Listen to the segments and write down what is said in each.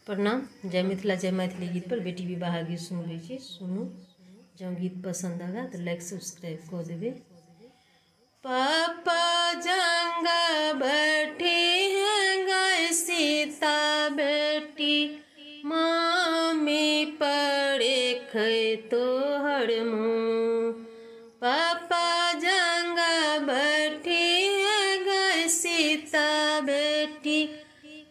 प्रणाम। जय मिथिला जय मैथिली गीत पर बेटी विवाह गीत सुनबे छी। सुनू, जँ गीत पसंद आगा तो लाइक सब्सक्राइब कर देवे। पापा जंगा बैठी है गाय सीता बेटी, मामी पड़े खे तो हर मुँह। पापा जंगा बैठी है गाय सीता बेटी,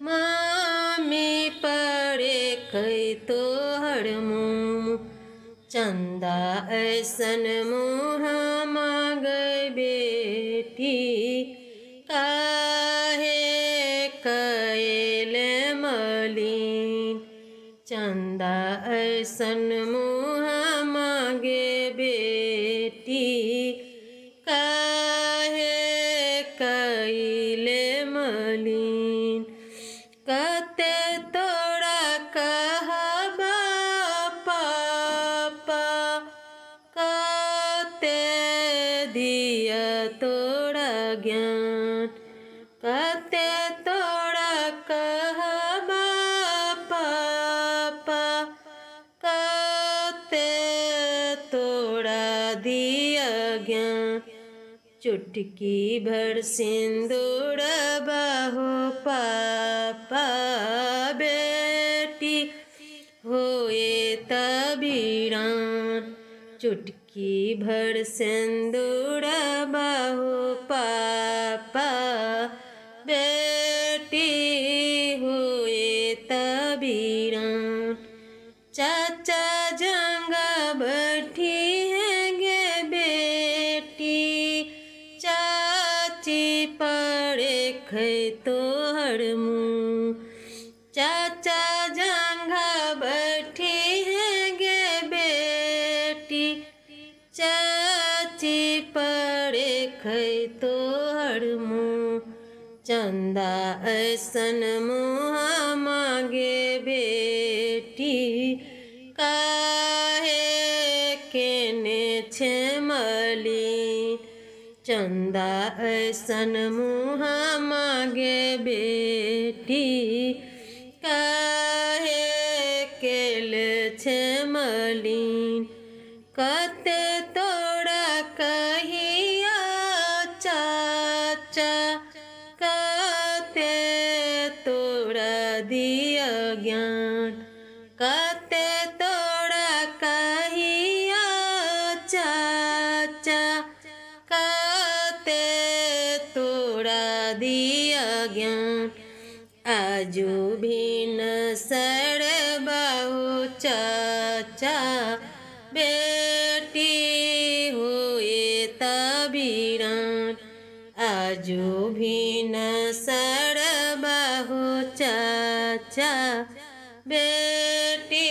मामी पड़े खे तो हर मुँह। चंदा ऐसन मुँह मांगे बेटी, काहे कैले मलिन। चंदा ऐसन मुँह मांगे बेटी, काहे कैले मलिन। कते तोड़ा कहबा पापा, कते दिया तोड़ा ज्ञान। कते तोड़ा कहबा पापा, कते तोड़ा दिया ज्ञान। चुटकी भर सिंदूर बाहो पापा, बेटी होए तबीरान। चुटकी भर सिंदूर बाहो पापा, बेटी होए तबीरान। चाचा जंगा बैठी है गे बेटी, चाची पड़े खे तो हर मुँह। चाचा जंगा बैठी है गे बेटी, चाची पड़े खे तो हर मुँह। चंदा ऐसन मुँह मांगे बेटी, काहे केने छे मलिन। चंदा ऐसन मुँह मांगे बेटी, काहे केले छे मलिन। कते तोड़ा कहिया चाचा, कते तोड़ा दिया ज्ञान। कते तोड़ा कहिया चाचा, कते तोड़ा दिया ज्ञान। आजू भी न सड़ बाहु चाचा, बेटी हुए तबीरान। आजू भी न सड़ बाहु चाचा, बेटी